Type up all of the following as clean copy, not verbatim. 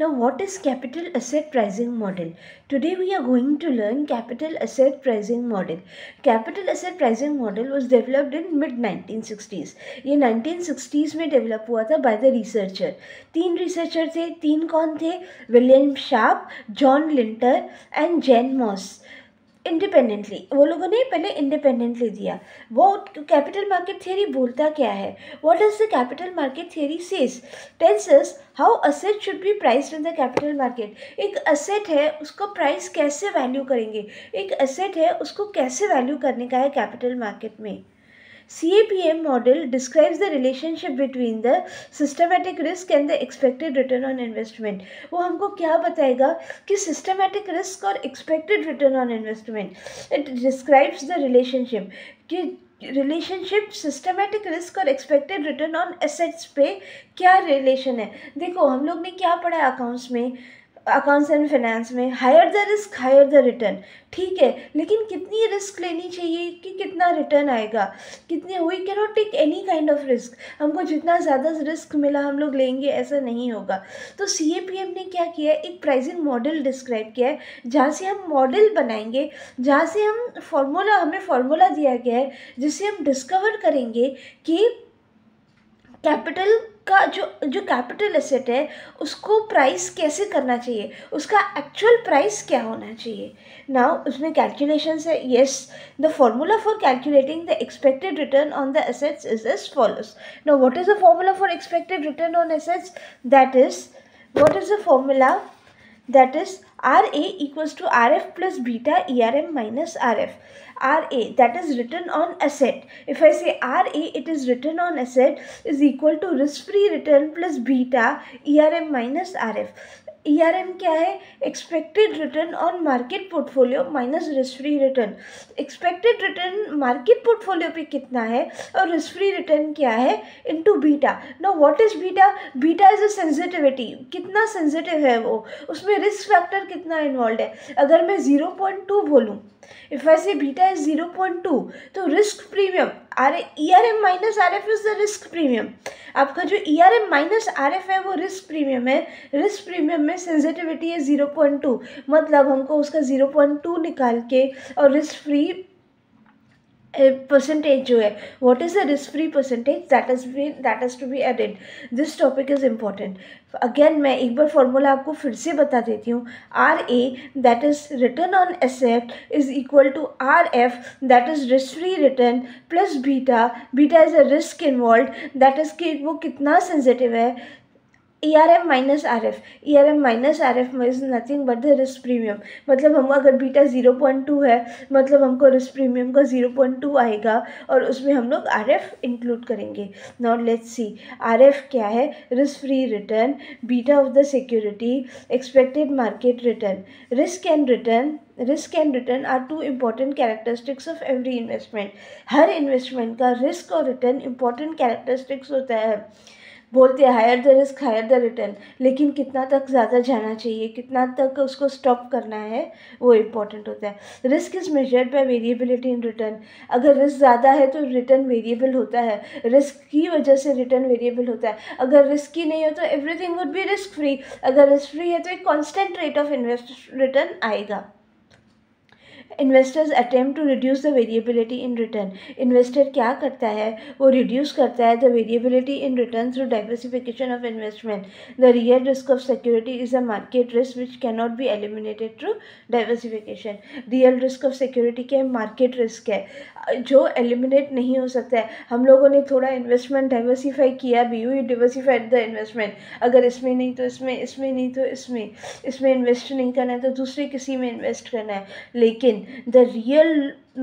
Now, what is capital asset pricing model? Today we are going to learn capital asset pricing model. Capital asset pricing model was developed in mid 1960s. ये 1960s में develop हुआ था by the researcher. 3 researcher थे. 3 कौन थे? William Sharpe, John Lintner and Jan Moss. Independently वो लोगों ने पहले इंडिपेंडेंटली दिया. वो कैपिटल मार्केट थियरी बोलता क्या है? What is the capital market theory says? Tells us how asset should be priced in the capital market. एक असेट है, उसको प्राइस कैसे वैल्यू करेंगे? एक असेट है, उसको कैसे वैल्यू करने का है कैपिटल मार्केट में. CAPM model describes the relationship between the systematic risk and the expected return on investment. वो हमको क्या बताएगा कि systematic risk और expected return on investment. It describes the relationship कि रिलेशनशिप सिस्टमेटिक रिस्क और एक्सपेक्टेड रिटर्न ऑन एसेट्स पे क्या रिलेशन है. देखो हम लोग ने क्या पढ़ा अकाउंट्स में, अकाउंट्स एंड फाइनेंस में, higher the risk higher the return. ठीक है, लेकिन कितनी रिस्क लेनी चाहिए कि कितना रिटर्न आएगा? कितनी? We can not take any kind of risk. हमको जितना ज़्यादा रिस्क मिला हम लोग लेंगे, ऐसा नहीं होगा. तो CAPM ने क्या किया है, एक प्राइसिंग मॉडल डिस्क्राइब किया है, जहाँ से हम मॉडल बनाएंगे, जहाँ से हम हमें फार्मूला दिया गया है, जिससे हम डिस्कवर करेंगे कि कैपिटल का जो कैपिटल एसेट है उसको प्राइस कैसे करना चाहिए, उसका एक्चुअल प्राइस क्या होना चाहिए. नाउ उसमें कैलकुलेशंस है. Yes, the formula for calculating the expected return on the assets is as follows. Now what is the formula for expected return on assets? That is, what is the formula? That is RA equals to RF plus beta ERM minus RF. RA, that is return on asset. If I say RA, it is return on asset is equal to risk-free return plus beta ERM minus RF. ERM क्या है? Expected return on market portfolio minus risk free return. Expected return market portfolio पे कितना है और risk free return क्या है into beta. Now what is beta? Beta is a sensitivity. कितना sensitive है वो, उसमें रिस्क फैक्टर कितना इन्वॉल्व है. अगर मैं 0.2 बोलूँ, इफ आई से बीटा इज 0.2, तो risk premium ERM minus RF is the risk premium. आपका जो ERM माइनस RF है वो रिस्क प्रीमियम है. रिस्क प्रीमियम में सेंसिटिविटी है 0.2, मतलब हमको उसका 0.2 निकाल के और रिस्क फ्री परसेंटेज जो है, what is the risk free percentage, that is to be added. This topic is important. Again मैं एक बार फॉर्मूला आपको फिर से बता देती हूँ. RA, that is return on asset, is equal to RF, that is risk free return, plus beta. Beta is a risk involve, that is कि वो कितना सेंसिटिव है. ERM minus RF, ERM minus RF is nothing but the risk premium. मतलब हम अगर beta 0.2 है, मतलब हमको रिस्क प्रीमियम का 0.2 आएगा और उसमें हम लोग RF इंक्लूड करेंगे. नाउ लेट्स सी, RF क्या है? Risk free return, beta of the security, expected market return. Risk and return are two important characteristics of every investment. हर इन्वेस्टमेंट का रिस्क और रिटर्न इम्पॉर्टेंट कैरेक्टरिस्टिक्स होता है. बोलते हैं higher the risk higher the return, लेकिन कितना तक ज़्यादा जाना चाहिए, कितना तक उसको स्टॉप करना है, वो इम्पॉर्टेंट होता है. Risk is measured by variability in return. अगर रिस्क ज़्यादा है तो रिटर्न वेरिएबल होता है. रिस्क की वजह से रिटर्न वेरिएबल होता है. अगर रिस्क ही नहीं हो तो everything would be risk free. अगर रिस्क फ्री है तो एक कॉन्स्टेंट रेट ऑफ रिटर्न आएगा. Investors attempt to reduce the variability in return. Investor क्या करता है? वो रिड्यूस करता है the variability in return through diversification of investment. The real risk of security is a market risk which can not be eliminated through diversification. Real risk of security क्या है? Market risk है जो eliminate नहीं हो सकता है. हम लोगों ने थोड़ा इन्वेस्टमेंट डाइवर्सिफाई किया भी, वी डिवर्सिफाइड द इन्वेस्टमेंट. अगर इसमें नहीं तो इसमें नहीं तो इसमें इन्वेस्ट नहीं करना है तो दूसरे किसी में इन्वेस्ट करना है. लेकिन the real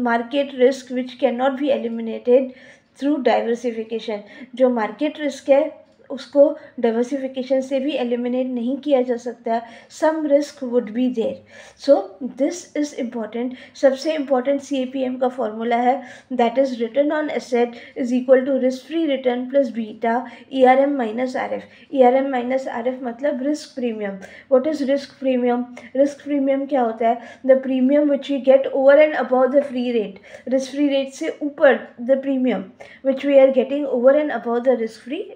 market risk which cannot be eliminated through diversification, जो market risk है उसको डाइवर्सिफिकेशन से भी एलिमिनेट नहीं किया जा सकता. Some risk would be there. So this is important. सबसे इम्पॉर्टेंट CAPM का फॉर्मूला है, that is return on asset is equal to risk free return plus beta ERM minus RF. ERM minus RF मतलब risk premium. What is risk premium? Risk premium क्या होता है? The premium which we get over and above the free rate. Risk free rate से ऊपर the premium which we are getting over and above the risk free